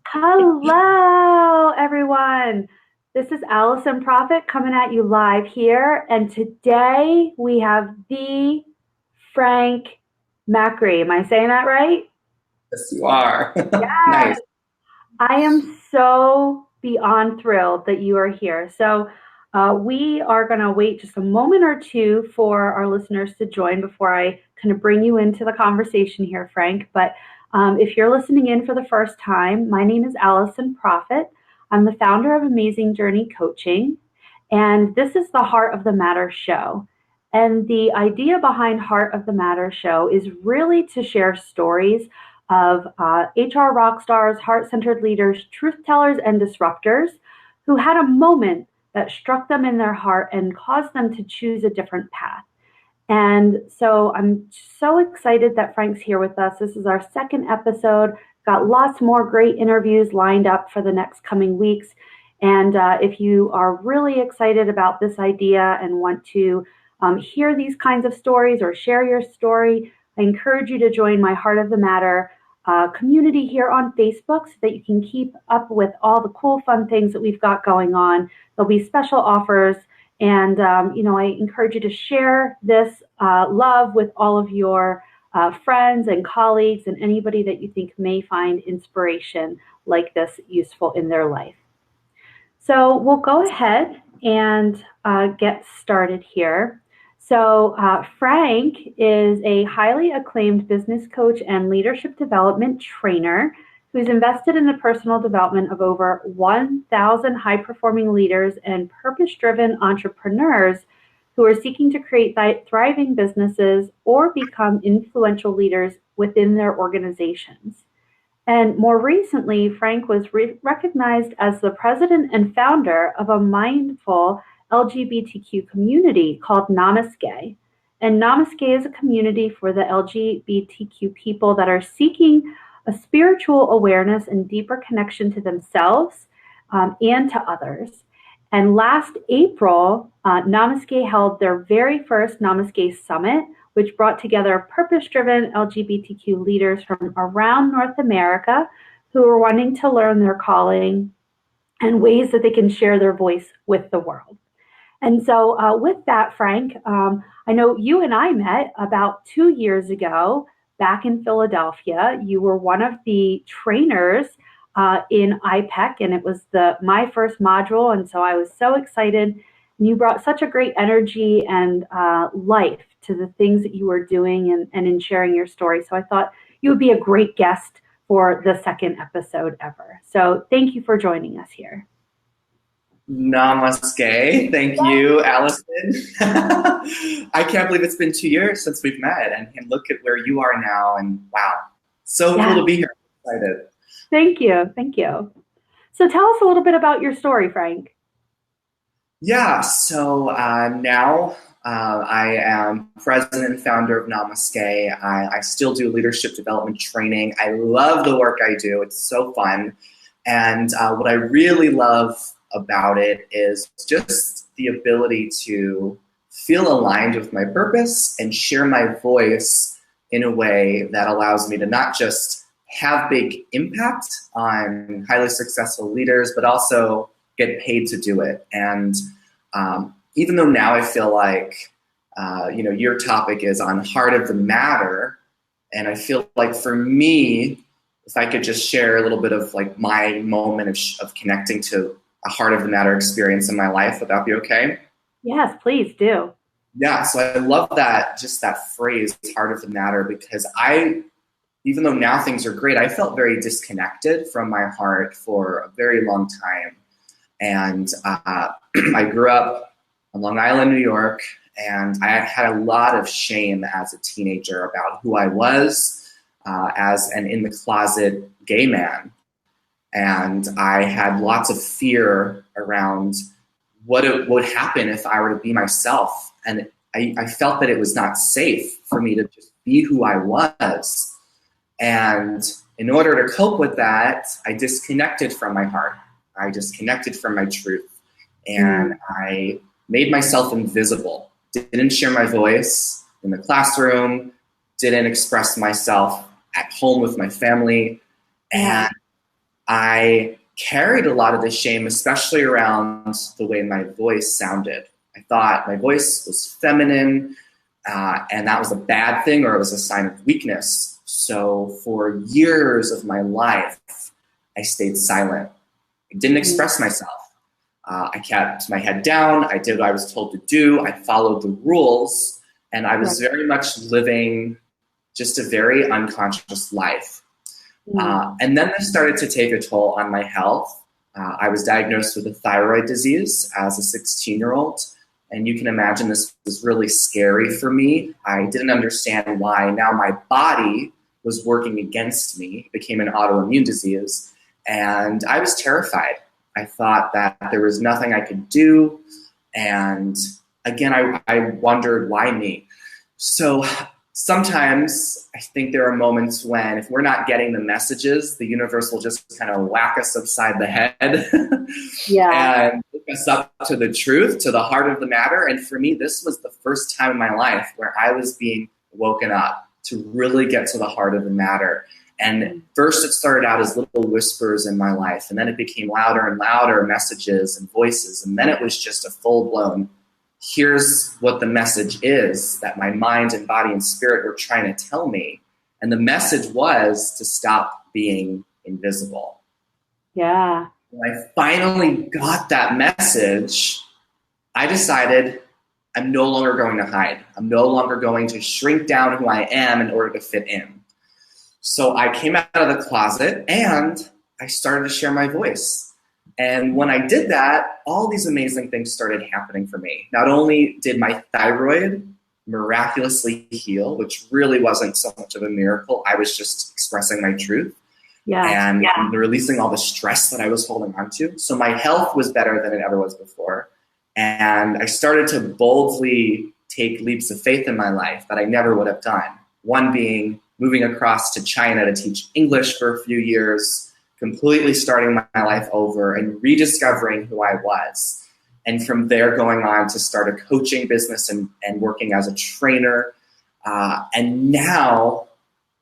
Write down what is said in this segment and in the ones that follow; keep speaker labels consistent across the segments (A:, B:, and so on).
A: Hello, everyone. This is Alison Proffit coming at you live here. And today we have the Frank Macri. Am I saying that right?
B: Yes, you are.
A: Yes.
B: Nice.
A: I am so beyond thrilled that you are here. We are going to wait just a moment or two for our listeners to join before I kind of bring you into the conversation here, Frank. But if you're listening in for the first time, my name is Alison Proffit. I'm the founder of Amazing Journey Coaching, and this is the Heart of the Matter show. And the idea behind Heart of the Matter show is really to share stories of HR Rockstars, heart centered leaders, truth tellers, and disruptors who had a moment that struck them in their heart and caused them to choose a different path. And so I'm so excited that Frank's here with us. This is our second episode. Got lots more great interviews lined up for the next coming weeks. And if you are really excited about this idea and want to hear these kinds of stories or share your story, I encourage you to join my Heart of the Matter community here on Facebook so that you can keep up with all the cool, fun things that we've got going on. There'll be special offers. And, I encourage you to share this love with all of your friends and colleagues and anybody that you think may find inspiration like this useful in their life. So we'll go ahead and get started here. Frank is a highly acclaimed business coach and leadership development trainer who's invested in the personal development of over 1,000 high-performing leaders and purpose-driven entrepreneurs who are seeking to create thriving businesses or become influential leaders within their organizations. And more recently, Frank was recognized as the president and founder of a mindful LGBTQ community called Namaste. And Namaste is a community for the LGBTQ people that are seeking a spiritual awareness and deeper connection to themselves and to others. And last April, Namaste held their very first Namaste Summit, which brought together purpose-driven LGBTQ leaders from around North America who are wanting to learn their calling and ways that they can share their voice with the world. And so with that, Frank, I know you and I met about 2 years ago back in Philadelphia. You were one of the trainers in IPEC, and it was my first module. And so I was so excited. And you brought such a great energy and life to the things that you were doing and in sharing your story. So I thought you would be a great guest for the second episode ever. So thank you for joining us here.
B: Namaste. Thank you, Alison. I can't believe it's been 2 years since we've met, and look at where you are now. And wow, so cool to be here. I'm excited.
A: Thank you. Thank you. So tell us a little bit about your story, Frank.
B: Yeah, so now I am president and founder of Namaste. I still do leadership development training. I love the work I do. It's so fun. And what I really love about it is just the ability to feel aligned with my purpose and share my voice in a way that allows me to not just have big impact on highly successful leaders, but also get paid to do it. And even though now I feel like, your topic is on Heart of the Matter, and I feel like for me, if I could just share a little bit of like my moment of connecting to a Heart of the Matter experience in my life, would that be okay?
A: Yes, please do.
B: Yeah, so I love that phrase, Heart of the Matter, because even though now things are great, I felt very disconnected from my heart for a very long time. And I grew up on Long Island, New York, and I had a lot of shame as a teenager about who I was as an in-the-closet gay man. And I had lots of fear around what it would happen if I were to be myself. And I felt that it was not safe for me to just be who I was. And in order to cope with that, I disconnected from my heart. I disconnected from my truth. And I made myself invisible. Didn't share my voice in the classroom, didn't express myself at home with my family. And I carried a lot of the shame, especially around the way my voice sounded. I thought my voice was feminine, and that was a bad thing, or it was a sign of weakness. So for years of my life, I stayed silent. I didn't express myself. I kept my head down. I did what I was told to do. I followed the rules, and I was very much living just a very unconscious life. And then this started to take a toll on my health. I was diagnosed with a thyroid disease as a 16-year-old. And you can imagine this was really scary for me. I didn't understand why. Now my body was working against me. It became an autoimmune disease. And I was terrified. I thought that there was nothing I could do. And again, I wondered, why me? So sometimes I think there are moments when if we're not getting the messages, the universe will just kind of whack us upside the head and hook us up to the truth, to the heart of the matter. And for me, this was the first time in my life where I was being woken up to really get to the heart of the matter. And first it started out as little whispers in my life, and then it became louder and louder messages and voices. And then it was just a full-blown, here's what the message is that my mind and body and spirit were trying to tell me. And the message was to stop being invisible.
A: Yeah.
B: When I finally got that message, I decided I'm no longer going to hide. I'm no longer going to shrink down who I am in order to fit in. So I came out of the closet and I started to share my voice. And when I did that, all these amazing things started happening for me. Not only did my thyroid miraculously heal, which really wasn't so much of a miracle, I was just expressing my truth and releasing all the stress that I was holding on to. So my health was better than it ever was before. And I started to boldly take leaps of faith in my life that I never would have done. One being moving across to China to teach English for a few years, completely starting my life over and rediscovering who I was. And from there going on to start a coaching business and working as a trainer. And now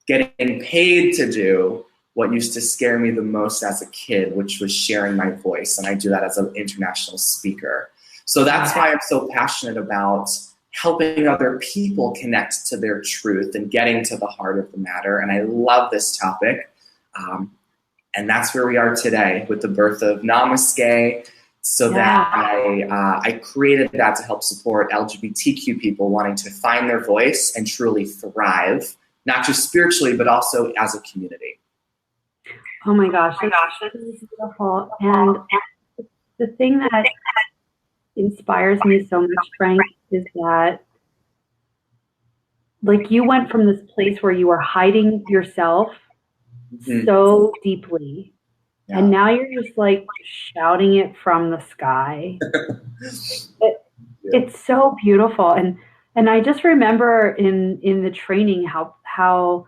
B: getting paid to do what used to scare me the most as a kid, which was sharing my voice. And I do that as an international speaker. So that's why I'm so passionate about helping other people connect to their truth and getting to the heart of the matter. And I love this topic. And that's where we are today with the birth of Namaste. So that I created that to help support LGBTQ people wanting to find their voice and truly thrive, not just spiritually, but also as a community.
A: Oh my gosh, this is beautiful. And the thing that inspires me so much, Frank, is that like you went from this place where you were hiding yourself so deeply, and now you're just like shouting it from the sky. It's so beautiful. And I just remember in the training how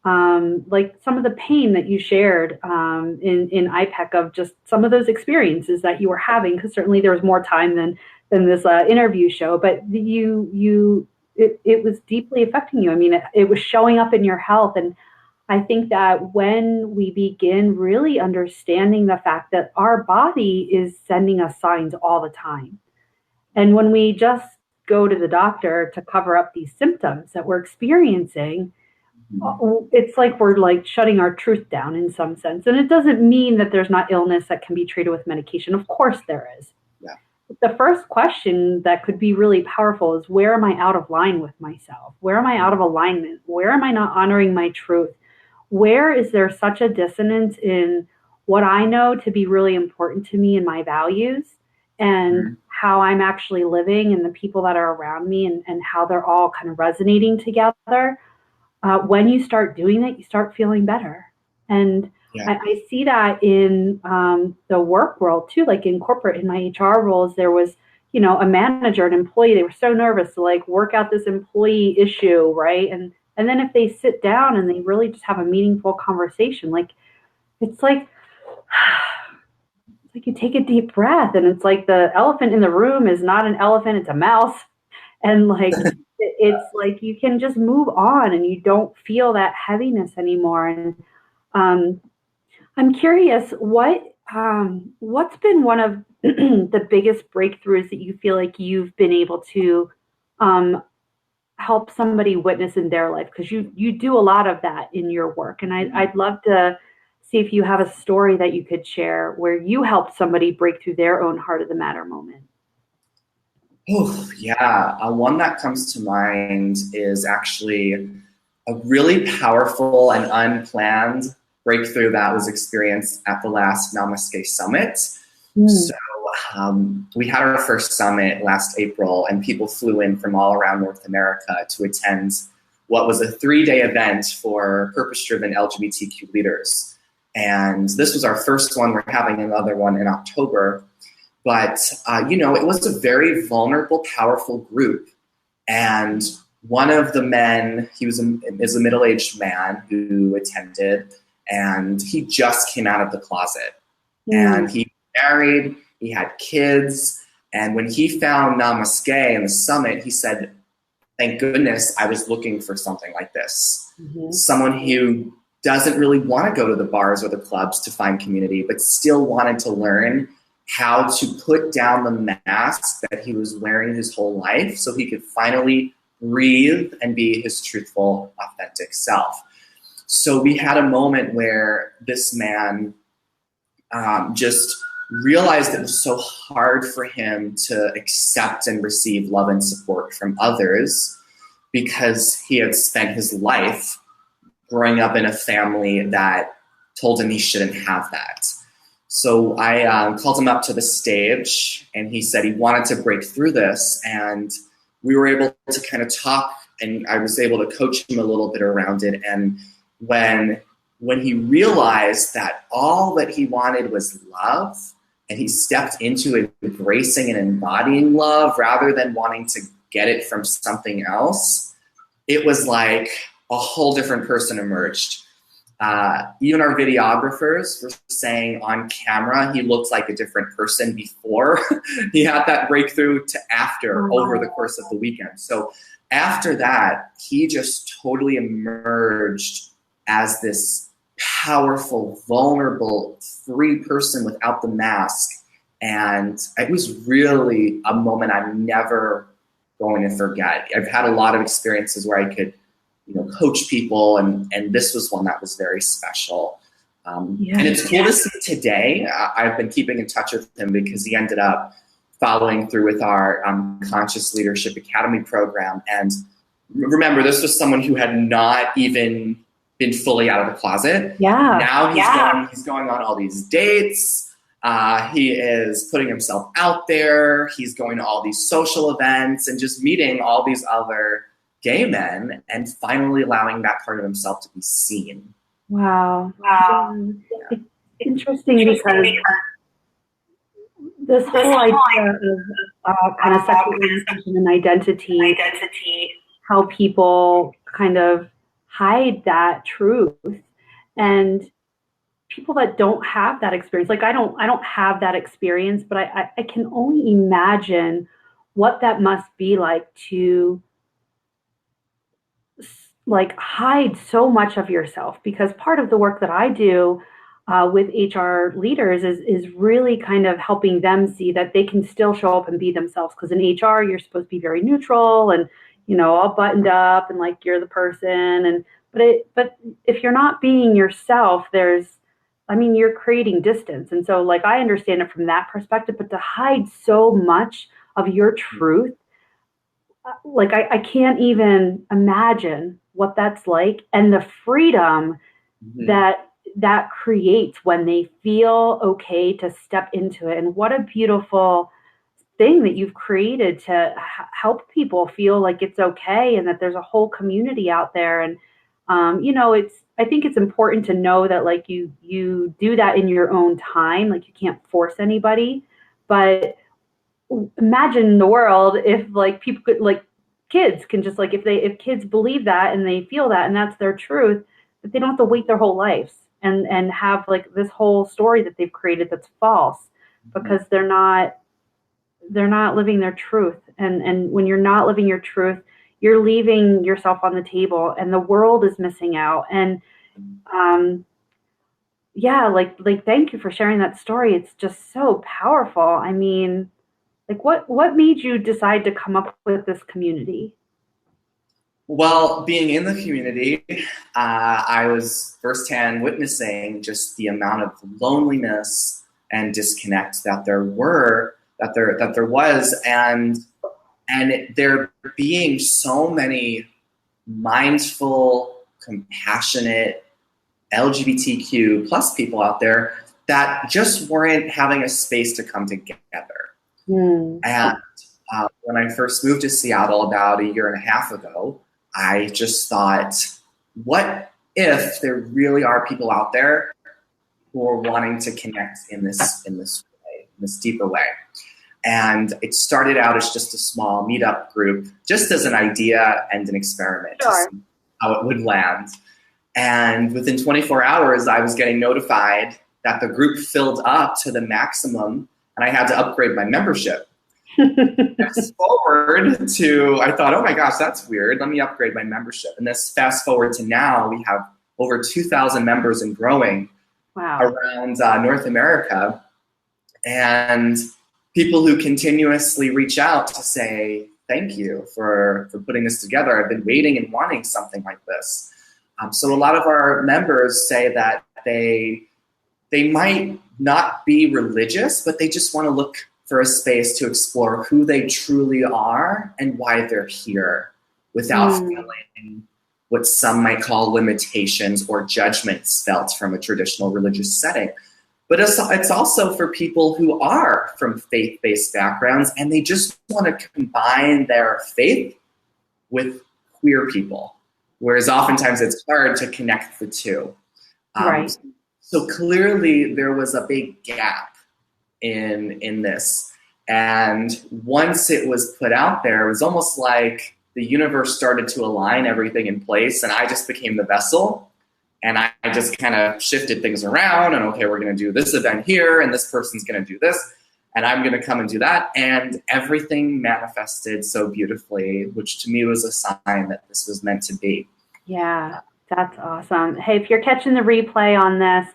A: like some of the pain that you shared in IPEC of just some of those experiences that you were having, because certainly there was more time than this interview show, but it was deeply affecting you. I mean, it was showing up in your health. And I think that when we begin really understanding the fact that our body is sending us signs all the time, and when we just go to the doctor to cover up these symptoms that we're experiencing, it's like we're like shutting our truth down in some sense. And it doesn't mean that there's not illness that can be treated with medication. Of course there is. Yeah. The first question that could be really powerful is, where am I out of line with myself? Where am I out of alignment? Where am I not honoring my truth? Where is there such a dissonance in what I know to be really important to me and my values, and how I'm actually living and the people that are around me, and how they're all kind of resonating together? When you start doing that, you start feeling better. And I see that in the work world too, like in corporate, in my HR roles, there was, a manager, an employee, they were so nervous to like work out this employee issue, right? And then if they sit down and they really just have a meaningful conversation, like it's like you take a deep breath, and it's like the elephant in the room is not an elephant, it's a mouse. And like, it's like you can just move on and you don't feel that heaviness anymore. And I'm curious, what's been one of the biggest breakthroughs that you feel like you've been able to um, help somebody witness in their life? Because you do a lot of that in your work, and I'd love to see if you have a story that you could share where you helped somebody break through their own heart of the matter moment.
B: Oh, yeah. One that comes to mind is actually a really powerful and unplanned breakthrough that was experienced at the last Namaste Summit.
A: Mm.
B: So we had our first summit last April, and people flew in from all around North America to attend what was a 3-day event for purpose-driven LGBTQ leaders. And this was our first one. We're having another one in October. But, it was a very vulnerable, powerful group. And one of the men, is a middle-aged man who attended, and he just came out of the closet. And he married, he had kids, and when he found Namaste and the summit, he said, thank goodness I was looking for something like this. Someone who doesn't really want to go to the bars or the clubs to find community, but still wanted to learn how to put down the mask that he was wearing his whole life so he could finally breathe and be his truthful, authentic self. So we had a moment where this man just realized it was so hard for him to accept and receive love and support from others because he had spent his life growing up in a family that told him he shouldn't have that. So I called him up to the stage, and he said he wanted to break through this, and we were able to kind of talk, and I was able to coach him a little bit around it. And when he realized that all that he wanted was love, and he stepped into embracing and embodying love rather than wanting to get it from something else, it was like a whole different person emerged. Even our videographers were saying on camera he looked like a different person before he had that breakthrough to after over the course of the weekend. So after that, he just totally emerged as this powerful, vulnerable, free person without the mask. And it was really a moment I'm never going to forget. I've had a lot of experiences where I could coach people, and this was one that was very special. And it's cool to see today. I've been keeping in touch with him because he ended up following through with our Conscious Leadership Academy program. And remember, this was someone who had not even been fully out of the closet. Now he's going on all these dates. He is putting himself out there. He's going to all these social events and just meeting all these other gay men and finally allowing that part of himself to be seen.
A: Wow. It's interesting because this whole idea of kind of sexual orientation and identity, how people kind of hide that truth, and people that don't have that experience, like I don't have that experience, but I can only imagine what that must be like to hide so much of yourself, because part of the work that I do with HR leaders is really kind of helping them see that they can still show up and be themselves. Because in HR, you're supposed to be very neutral and all buttoned up and like you're the person. And but if you're not being yourself, you're creating distance. And so I understand it from that perspective, but to hide so much of your truth, I can't even imagine what that's like, and the freedom that creates when they feel okay to step into it. And what a beautiful thing that you've created to help people feel like it's okay and that there's a whole community out there. And I think it's important to know that you do that in your own time. You can't force anybody, but imagine the world if people could, kids can just if kids believe that and they feel that and that's their truth, that they don't have to wait their whole lives and have this whole story that they've created that's false, because they're not living their truth. And when you're not living your truth, you're leaving yourself on the table and the world is missing out. And yeah, like thank you for sharing that story. It's just so powerful. I mean, like what made you decide to come up with this community?
B: Well, being in the community, I was firsthand witnessing just the amount of loneliness and disconnect that there was, and there being so many mindful, compassionate LGBTQ plus people out there that just weren't having a space to come together.
A: Mm.
B: And when I first moved to Seattle about a year and a half ago, I just thought, what if there really are people out there who are wanting to connect in this way, in this deeper way? And it started out as just a small meetup group, just as an idea and an experiment to
A: Sure.
B: see how it would land. And within 24 hours, I was getting notified that the group filled up to the maximum and I had to upgrade my membership. Fast forward to, I thought, oh my gosh, that's weird. Let me upgrade my membership. And this fast forward to now, we have over 2,000 members and growing
A: Wow.
B: around North America. And people who continuously reach out to say, thank you for putting this together. I've been waiting and wanting something like this. So a lot of our members say that they might not be religious, but they just want to look for a space to explore who they truly are and why they're here without feeling what some might call limitations or judgments felt from a traditional religious setting. But it's also for people who are from faith-based backgrounds and they just want to combine their faith with queer people, whereas oftentimes it's hard to connect the two.
A: Right.
B: So clearly there was a big gap in this. And once it was put out there, it was almost like the universe started to align everything in place and I just became the vessel. And I just kind of shifted things around and okay, we're going to do this event here and this person's going to do this and I'm going to come and do that. And everything manifested so beautifully, which to me was a sign that this was meant to be.
A: Yeah, that's awesome. Hey, if you're catching the replay on this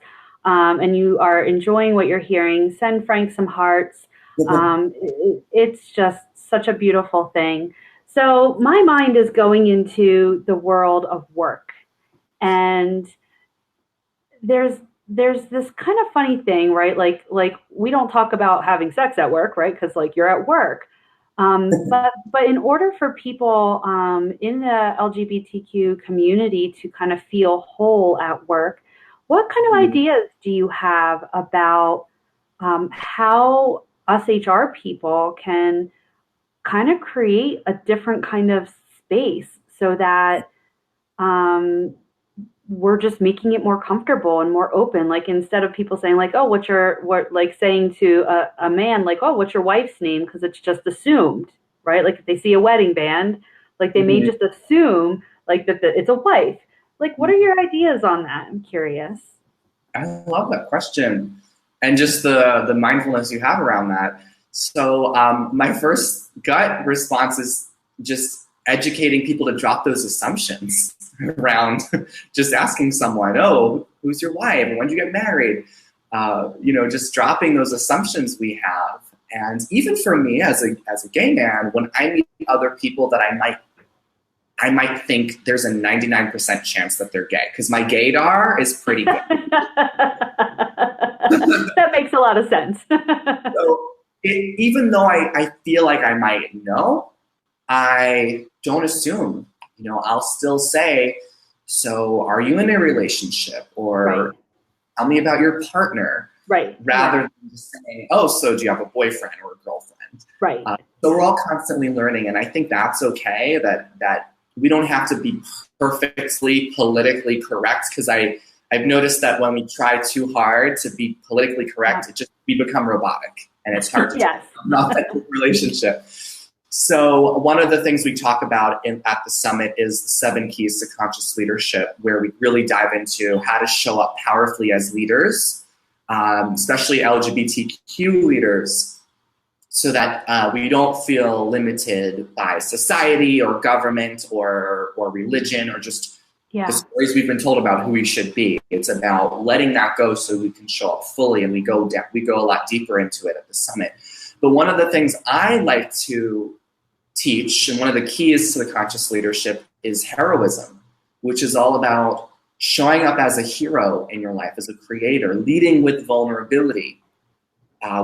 A: and you are enjoying what you're hearing, send Frank some hearts. It's just such a beautiful thing. So my mind is going into the world of work. And there's this kind of funny thing, right? Like we don't talk about having sex at work, right? Because like you're at work. But in order for people in the LGBTQ community to kind of feel whole at work, what kind of ideas do you have about how us HR people can kind of create a different kind of space so that we're just making it more comfortable and more open. Like instead of people saying like, oh, like saying to a man, like, oh, what's your wife's name? Because it's just assumed, right? Like if they see a wedding band, like they may just assume like that it's a wife. Like, what are your ideas on that? I'm curious.
B: I love that question and just the mindfulness you have around that. So my first gut response is just educating people to drop those assumptions around just asking someone, oh, who's your wife? When did you get married? Just dropping those assumptions we have. And even for me as a gay man, when I meet other people that I might think there's a 99% chance that they're gay because my gaydar is pretty good.
A: That makes a lot of sense.
B: So even though I feel like I might know, I don't assume. I'll still say, so are you in a relationship? Or tell me about your partner.
A: Right.
B: Rather than just saying, oh, so do you have a boyfriend or a girlfriend?
A: Right.
B: So we're all constantly learning. And I think that's okay, that we don't have to be perfectly politically correct because I've noticed that when we try too hard to be politically correct, we become robotic and it's hard to have an authentic relationship. So one of the things we talk about at the summit is the 7 keys to conscious leadership, where we really dive into how to show up powerfully as leaders, especially LGBTQ leaders, so that we don't feel limited by society or government or religion or just the
A: Yeah.
B: stories we've been told about who we should be. It's about letting that go so we can show up fully, and we go a lot deeper into it at the summit. But one of the things I like to teach, and one of the keys to the conscious leadership, is heroism, which is all about showing up as a hero in your life, as a creator, leading with vulnerability,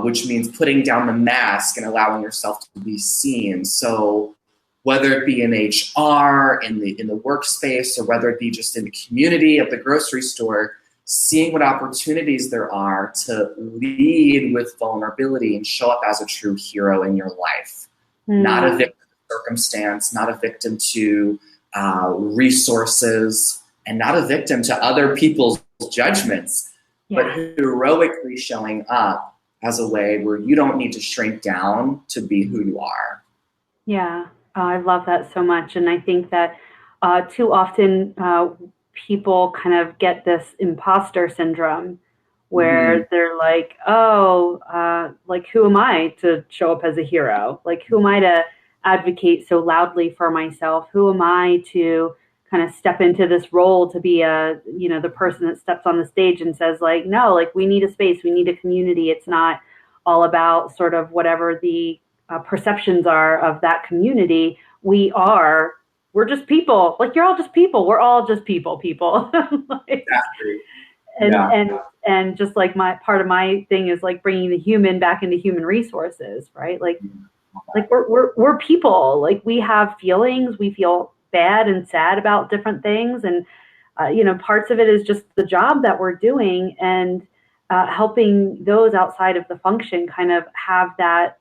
B: which means putting down the mask and allowing yourself to be seen. So whether it be in HR, in the workspace, or whether it be just in the community, at the grocery store, seeing what opportunities there are to lead with vulnerability and show up as a true hero in your life. Not a victim to circumstance, not a victim to resources, and not a victim to other people's judgments, but heroically showing up as a way where you don't need to shrink down to be who you are.
A: Yeah. I love that so much. And I think that too often people kind of get this imposter syndrome where they're like, oh, like, who am I to show up as a hero? Like, who am I to advocate so loudly for myself? Who am I to kind of step into this role to be the person that steps on the stage and says, like, no, like, we need a space, we need a community. It's not all about sort of whatever the perceptions are of that community. We're just people. Like, you're all just people. We're all just people. Like,
B: Exactly.
A: and
B: Yeah.
A: and just like my part of my thing is like bringing the human back into human resources, right? Like we're people. Like, we have feelings. We feel bad and sad about different things, and parts of it is just the job that we're doing, and helping those outside of the function kind of have that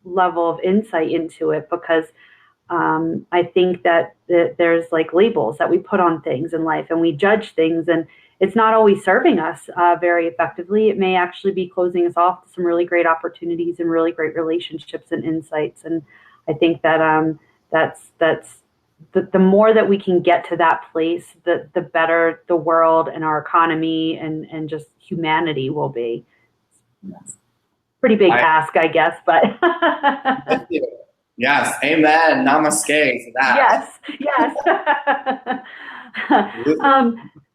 A: level of insight into it, because I think that there's like labels that we put on things in life, and we judge things, and it's not always serving us very effectively. It may actually be closing us off to some really great opportunities and really great relationships and insights. And I think that that's the more that we can get to that place, the better the world and our economy and just humanity will be. Pretty big ask, I guess, but
B: Thank you. Yes, amen. Namaste for that.
A: yes.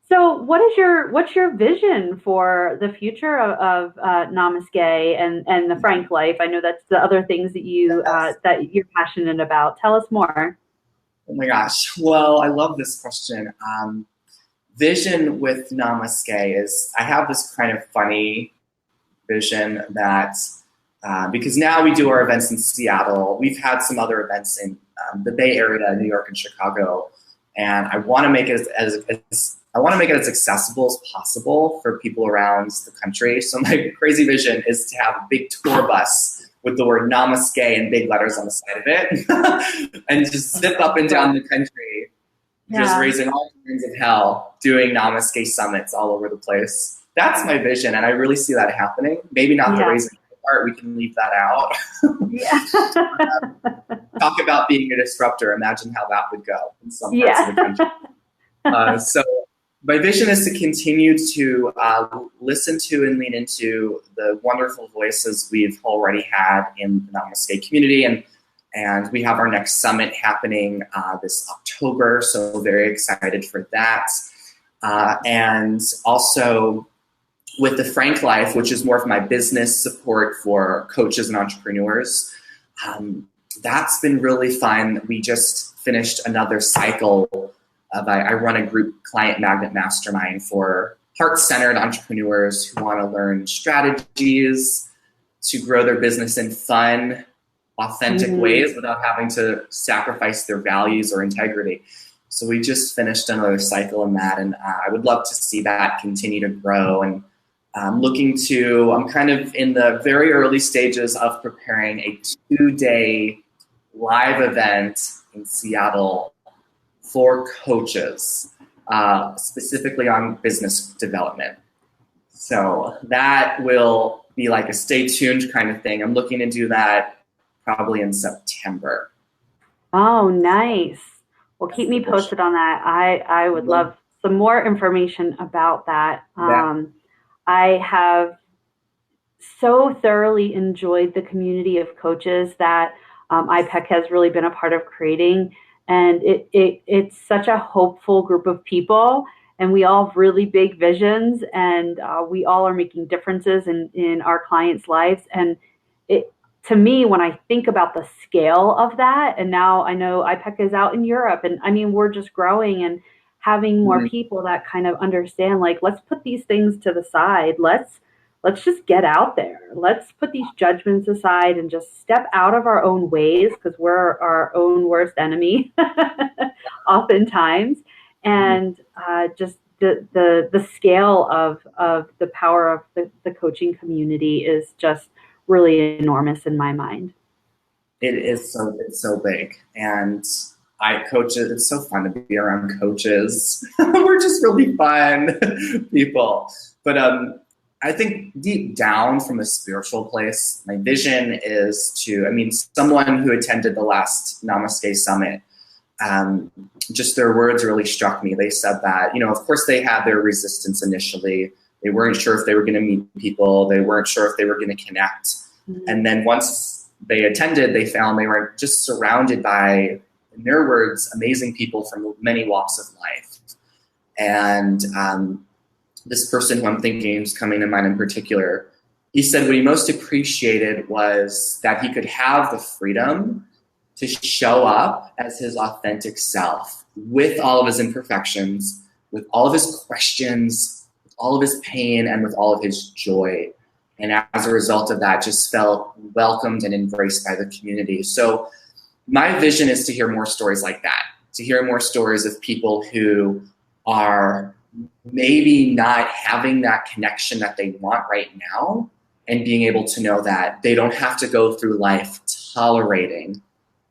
A: So what's your vision for the future of Namaste and the Frank life? I know that's the other things that that you're passionate about. Tell us more.
B: Oh my gosh. Well, I love this question. Vision with Namaste is, I have this kind of funny vision that because now we do our events in Seattle. We've had some other events in the Bay Area, New York and Chicago, and I want to make it as accessible as possible for people around the country. So my crazy vision is to have a big tour bus with the word Namaste in big letters on the side of it, and just zip up and down the country, just raising all kinds of hell, doing Namaste summits all over the place. That's my vision, and I really see that happening. Maybe not the raising part, we can leave that out. Talk about being a disruptor. Imagine how that would go in some parts of the country. So my vision is to continue to listen to and lean into the wonderful voices we've already had in the Namaste community. And we have our next summit happening this October, so very excited for that. And also with the Frank Life, which is more of my business support for coaches and entrepreneurs, that's been really fun. We just finished another cycle of, I run a group client magnet mastermind for heart-centered entrepreneurs who want to learn strategies to grow their business in fun, authentic ways without having to sacrifice their values or integrity. So we just finished another cycle in that, and I would love to see that continue to grow. And I'm kind of in the very early stages of preparing a 2-day live event in Seattle for coaches, specifically on business development. So that will be like a stay tuned kind of thing. I'm looking to do that probably in September.
A: Oh, nice. Well, keep me posted on that. I would love some more information about that. I have so thoroughly enjoyed the community of coaches that IPEC has really been a part of creating. And it's such a hopeful group of people, and we all have really big visions, and we all are making differences in our clients' lives. And it, to me, when I think about the scale of that, and now I know IPEC is out in Europe, and I mean, we're just growing and having more
B: Mm.
A: people that kind of understand, like, let's put these things to the side. Let's just get out there. Let's put these judgments aside and just step out of our own ways, because we're our own worst enemy oftentimes.
B: Mm.
A: And just the scale of the power of the coaching community is just really enormous in my mind.
B: It's so big, and I coach it. It's so fun to be around coaches. We're just really fun people. But I think deep down from a spiritual place, my vision is to. I mean, someone who attended the last Namaste Summit, just their words really struck me. They said that, of course they had their resistance initially. They weren't sure if they were going to meet people. They weren't sure if they were going to connect. Mm-hmm. And then once they attended, they found they were just surrounded by, in their words, amazing people from many walks of life. And this person who I'm thinking is coming to mind in particular, he said what he most appreciated was that he could have the freedom to show up as his authentic self with all of his imperfections, with all of his questions, with all of his pain, and with all of his joy. And as a result of that, just felt welcomed and embraced by the community. So my vision is to hear more stories like that, to hear more stories of people who are maybe not having that connection that they want right now, and being able to know that they don't have to go through life tolerating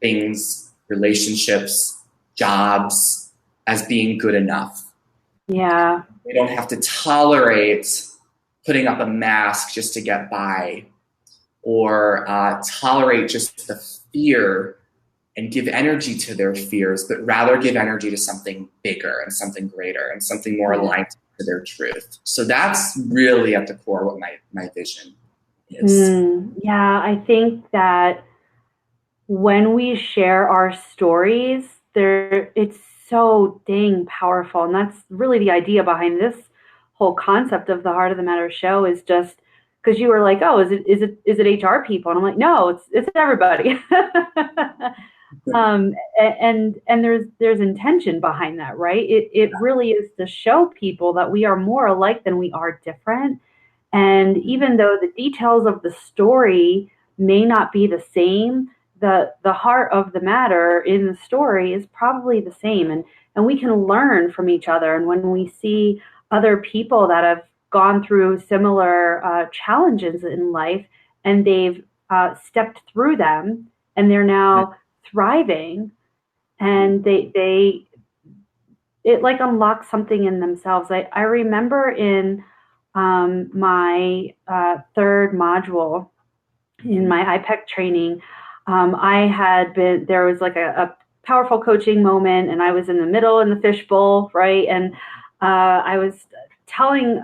B: things, relationships, jobs as being good enough.
A: Yeah.
B: They don't have to tolerate putting up a mask just to get by, or tolerate just the fear and give energy to their fears, but rather give energy to something bigger and something greater and something more aligned to their truth. So that's really at the core what my vision is.
A: Yeah, I think that when we share our stories, it's so dang powerful. And that's really the idea behind this whole concept of the Heart of the Matter show, is just because you were like, oh, is it HR people? And I'm like, no, it's everybody. And there's intention behind that, right? It really is to show people that we are more alike than we are different. And even though the details of the story may not be the same, the heart of the matter in the story is probably the same. And we can learn from each other. And when we see other people that have gone through similar challenges in life, and they've stepped through them, and they're now thriving, and it like unlocks something in themselves. I remember in my third module in my IPEC training, there was like a powerful coaching moment, and I was in the middle in the fishbowl, right? And I was telling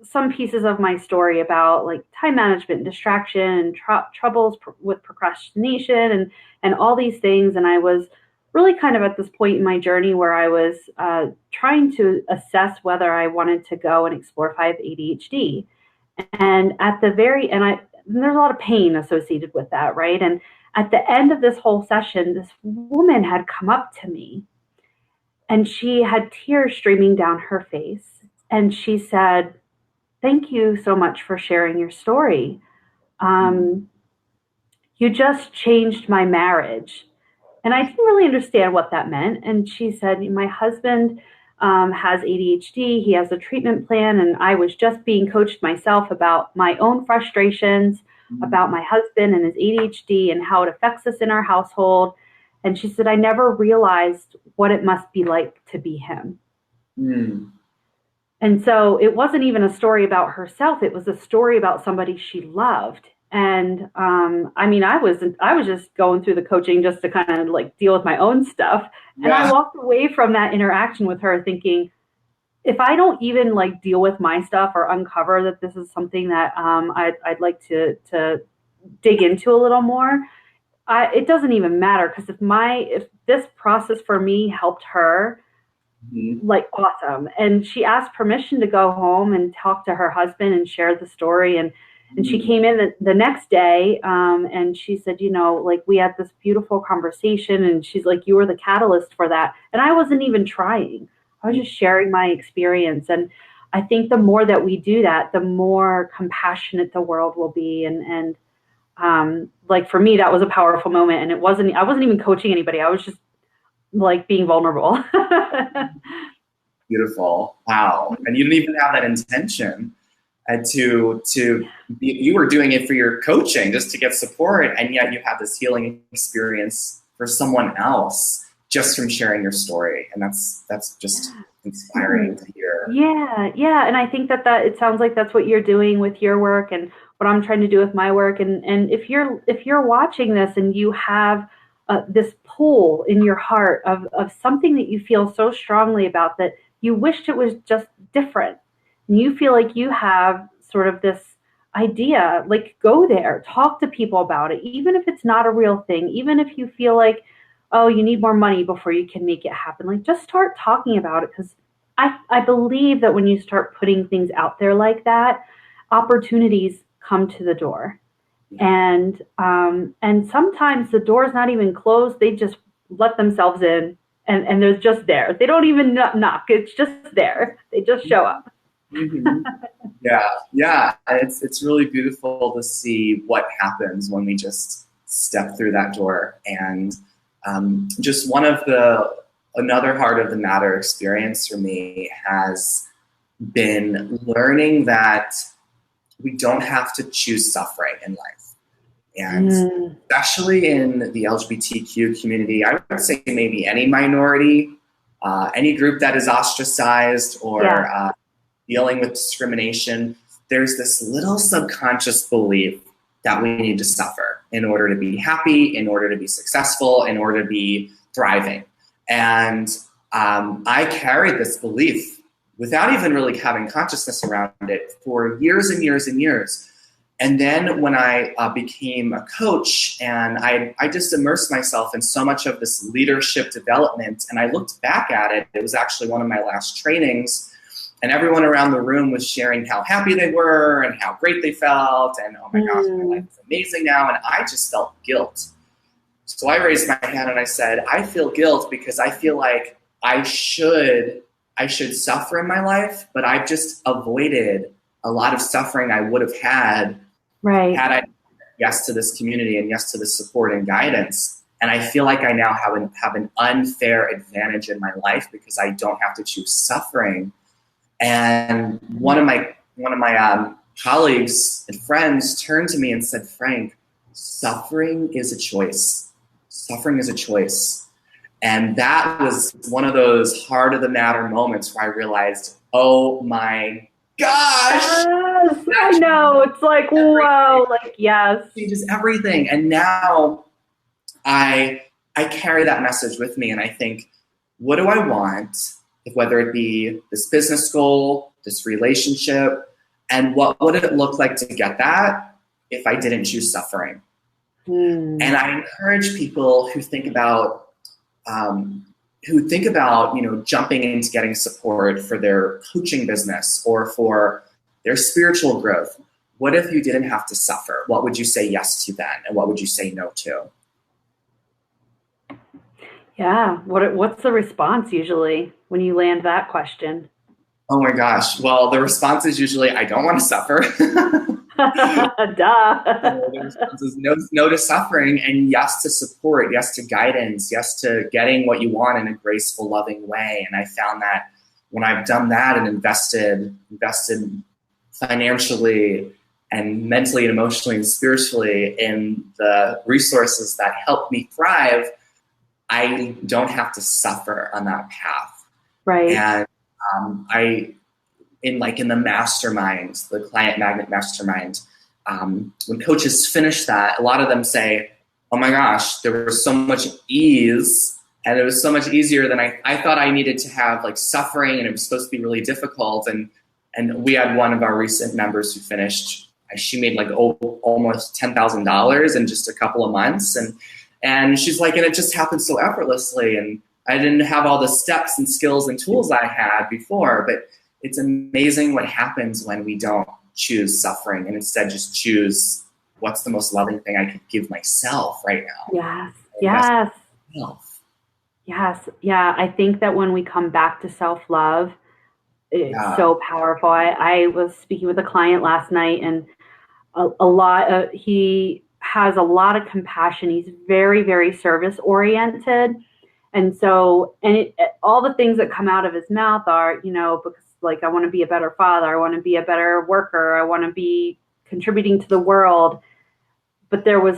A: some pieces of my story about like time management, distraction, and troubles with procrastination, and all these things. And I was really kind of at this point in my journey where I was trying to assess whether I wanted to go and explore if I have ADHD. And at the very end, there's a lot of pain associated with that, right? And at the end of this whole session, this woman had come up to me, and she had tears streaming down her face. And she said, "Thank you so much for sharing your story. You just changed my marriage." And I didn't really understand what that meant. And she said, "My husband has ADHD. He has a treatment plan. And I was just being coached myself about my own frustrations, about my husband and his ADHD and how it affects us in our household." And she said, "I never realized what it must be like to be him." And so it wasn't even a story about herself. It was a story about somebody she loved. And I mean, I was just going through the coaching just to kind of like deal with my own stuff. Yeah. And I walked away from that interaction with her thinking, if I don't even like deal with my stuff or uncover that this is something that I'd like to dig into a little more, it doesn't even matter, because if this process for me helped her like awesome. And she asked permission to go home and talk to her husband and share the story. And she came in the next day, and she said, like, we had this beautiful conversation, and she's like, you were the catalyst for that. And I wasn't even trying. I was just sharing my experience. And I think the more that we do that, the more compassionate the world will be. And like for me, that was a powerful moment. And I wasn't even coaching anybody. I was just like being vulnerable.
B: Beautiful. Wow. And you didn't even have that intention. And you were doing it for your coaching just to get support, and yet you had this healing experience for someone else just from sharing your story, and that's just inspiring to hear.
A: Yeah, and I think that it sounds like that's what you're doing with your work, and what I'm trying to do with my work. And if you're watching this and you have this pull in your heart of something that you feel so strongly about that you wished it was just different, and you feel like you have sort of this idea, like, go there, talk to people about it, even if it's not a real thing, even if you feel like, oh, you need more money before you can make it happen. Like, just start talking about it, because I believe that when you start putting things out there like that, opportunities come to the door. And sometimes the door's not even closed. They just let themselves in, and they're just there. They don't even knock. It's just there. They just show up.
B: Mm-hmm. Yeah. It's really beautiful to see what happens when we just step through that door. And just another heart of the matter experience for me has been learning that we don't have to choose suffering in life. And especially in the LGBTQ community, I would say maybe any minority, any group that is ostracized or dealing with discrimination, there's this little subconscious belief that we need to suffer in order to be happy, in order to be successful, in order to be thriving. And I carried this belief without even really having consciousness around it for years and years and years. And then when I became a coach, and I just immersed myself in so much of this leadership development, and I looked back at it, it was actually one of my last trainings, and everyone around the room was sharing how happy they were and how great they felt, and oh my gosh, my life is amazing now, and I just felt guilt. So I raised my hand and I said, I feel guilt because I feel like I should suffer in my life, but I've just avoided a lot of suffering I would have had had I said yes to this community and yes to this support and guidance. And I feel like I now have an unfair advantage in my life because I don't have to choose suffering. And one of my colleagues and friends turned to me and said, Frank, suffering is a choice. Suffering is a choice. And that was one of those heart of the matter moments where I realized, oh my gosh.
A: Yes, I know. It's like, whoa, like, yes.
B: It changes everything. And now I carry that message with me, and I think, what do I want? Whether it be this business goal, this relationship, and what would it look like to get that if I didn't choose suffering? And I encourage people who think about jumping into getting support for their coaching business or for their spiritual growth. What if you didn't have to suffer? What would you say yes to then, and what would you say no to?
A: Yeah. What's the response usually when you land that question?
B: Oh my gosh. Well, the response is usually, I don't want to suffer.
A: Duh.
B: The response is no to suffering, and yes to support, yes to guidance, yes to getting what you want in a graceful, loving way. And I found that when I've done that and invested financially and mentally and emotionally and spiritually in the resources that help me thrive, I don't have to suffer on that path.
A: Right.
B: And in the mastermind, the client magnet mastermind, when coaches finish that, a lot of them say, oh my gosh, there was so much ease, and it was so much easier than I thought I needed to have, like, suffering, and it was supposed to be really difficult. And we had one of our recent members who finished, she made like almost $10,000 in just a couple of months. And she's like, and it just happened so effortlessly. And I didn't have all the steps and skills and tools I had before, but it's amazing what happens when we don't choose suffering and instead just choose what's the most loving thing I could give myself right now.
A: Yes. Yes. Yes. Yeah. I think that when we come back to self-love, it's so powerful. I was speaking with a client last night, and he has a lot of compassion. He's very, very service oriented. And so, all the things that come out of his mouth are, because like, I want to be a better father. I want to be a better worker. I want to be contributing to the world. But there's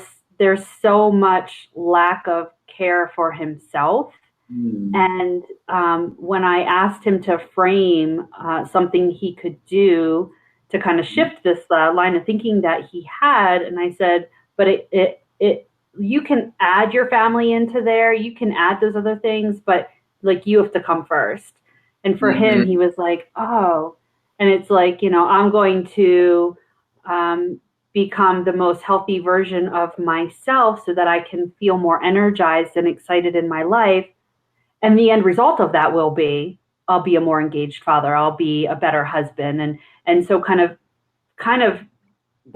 A: so much lack of care for himself. And when I asked him to frame something he could do to kind of shift this line of thinking that he had, and I said, but you can add your family into there, you can add those other things, but like, you have to come first. And for him, he was like, oh, and it's like, I'm going to become the most healthy version of myself so that I can feel more energized and excited in my life. And the end result of that will be, I'll be a more engaged father. I'll be a better husband. And so kind of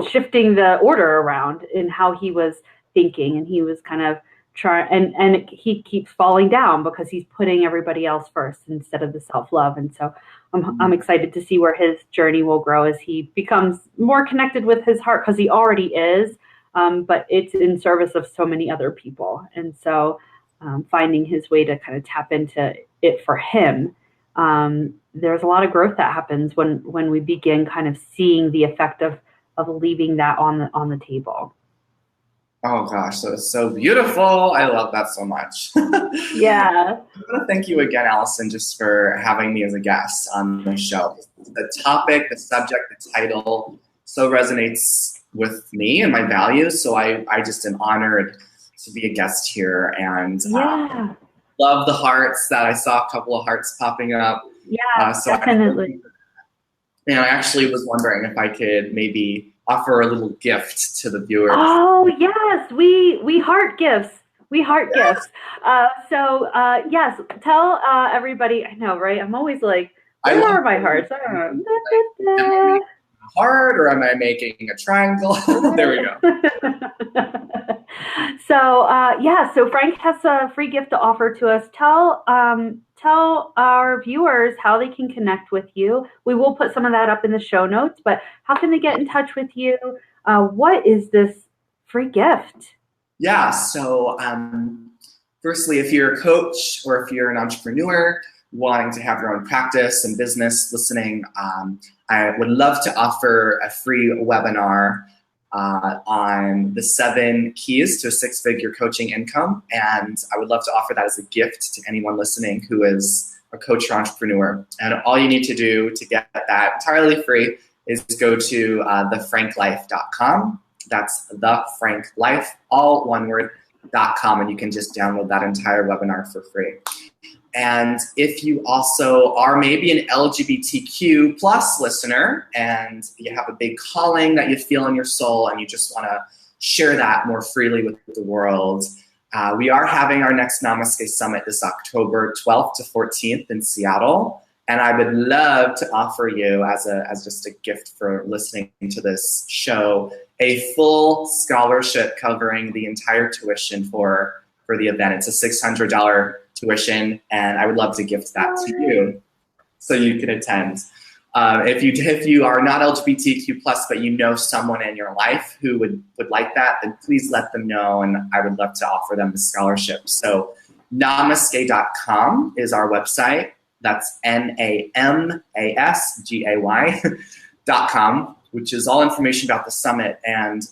A: shifting the order around in how he was thinking. And he was kind of and he keeps falling down because he's putting everybody else first instead of the self-love. And so I'm excited to see where his journey will grow as he becomes more connected with his heart, because he already is, but it's in service of so many other people. And so finding his way to kind of tap into it for him. There's a lot of growth that happens when we begin kind of seeing the effect of leaving that on the table.
B: Oh gosh, that was so beautiful. I love that so much.
A: Yeah.
B: I want to thank you again, Alison, just for having me as a guest on the show. The topic, the subject, the title so resonates with me and my values. So I just am honored to be a guest here, and love the hearts that I saw, a couple of hearts popping up.
A: Yeah, so definitely.
B: I actually was wondering if I could maybe offer a little gift to the viewers.
A: Oh yes, we heart gifts. We heart gifts. So yes, tell everybody. I know, right? I'm always like, where are my hearts? I don't know.
B: Heart, or am I making a triangle? There we go.
A: So Frank has a free gift to offer to us. Tell our viewers how they can connect with you. We will put some of that up in the show notes, but how can they get in touch with you? What is this free gift?
B: Yeah, so firstly, if you're a coach or if you're an entrepreneur wanting to have your own practice and business listening, I would love to offer a free webinar on the 7 keys to a 6-figure coaching income. And I would love to offer that as a gift to anyone listening who is a coach or entrepreneur. And all you need to do to get that entirely free is go to thefranklife.com. That's thefranklife, all one word, .com, and you can just download that entire webinar for free. And if you also are maybe an LGBTQ plus listener and you have a big calling that you feel in your soul and you just want to share that more freely with the world, we are having our next Namaste Summit this October 12th to 14th in Seattle. And I would love to offer you, as just a gift for listening to this show, a full scholarship covering the entire tuition for the event. It's a $600 tuition, and I would love to gift that to you so you can attend. If you are not LGBTQ plus, but you know someone in your life who would like that, then please let them know, and I would love to offer them the scholarship. So namaste.com is our website. That's NAMASGAY.com, which is all information about the summit. And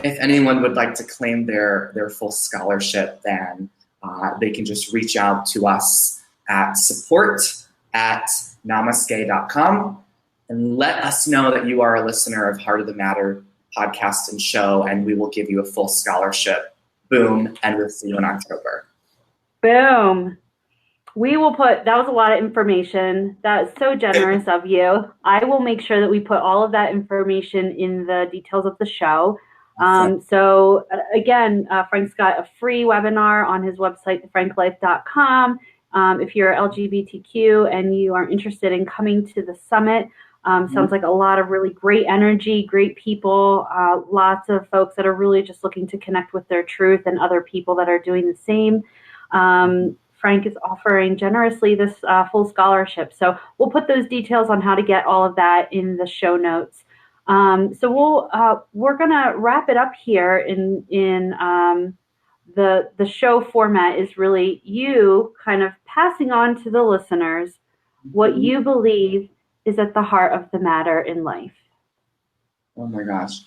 B: if anyone would like to claim their full scholarship, then they can just reach out to us at support@namaste.com and let us know that you are a listener of Heart of the Matter podcast and show, and we will give you a full scholarship. Boom, and we'll see you in October.
A: Boom. We will that was a lot of information. That is so generous of you. I will make sure that we put all of that information in the details of the show. Again, Frank's got a free webinar on his website, thefranklife.com. If you're LGBTQ and you are interested in coming to the summit, sounds like a lot of really great energy, great people, lots of folks that are really just looking to connect with their truth and other people that are doing the same. Frank is offering generously this full scholarship. So we'll put those details on how to get all of that in the show notes. We're gonna wrap it up here in the show format is really you kind of passing on to the listeners what you believe is at the heart of the matter in life.
B: Oh my gosh.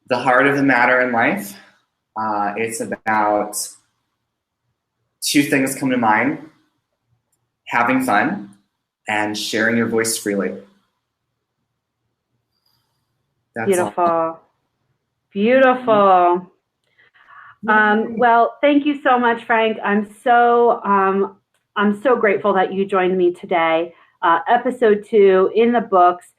B: The heart of the matter in life, it's about two things come to mind: having fun and sharing your voice freely. That's
A: beautiful.
B: all.
A: Beautiful. Well, thank you so much, Frank. I'm so grateful that you joined me today. Episode 2 in the books.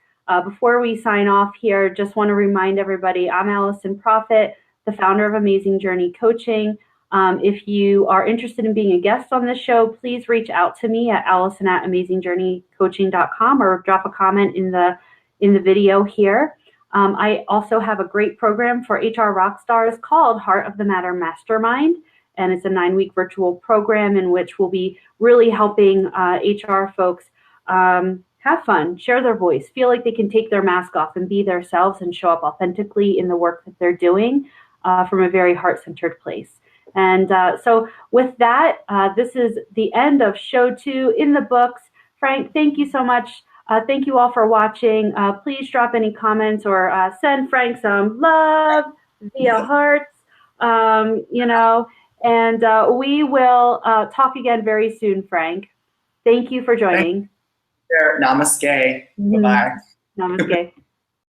A: Before we sign off here, just want to remind everybody, I'm Alison Proffit, the founder of Amazing Journey Coaching. If you are interested in being a guest on this show, please reach out to me at Alison@amazingjourneycoaching.com or drop a comment in the video here. I also have a great program for HR Rockstars called Heart of the Matter Mastermind, and it's a 9-week virtual program in which we'll be really helping HR folks have fun, share their voice, feel like they can take their mask off and be themselves and show up authentically in the work that they're doing from a very heart-centered place. And so with that, this is the end of show 2 in the books. Frank, thank you so much. Thank you all for watching. Please drop any comments or send Frank some love via hearts, and we will talk again very soon, Frank. Thank you for joining.
B: Namaste. Bye-bye.
A: Namaste.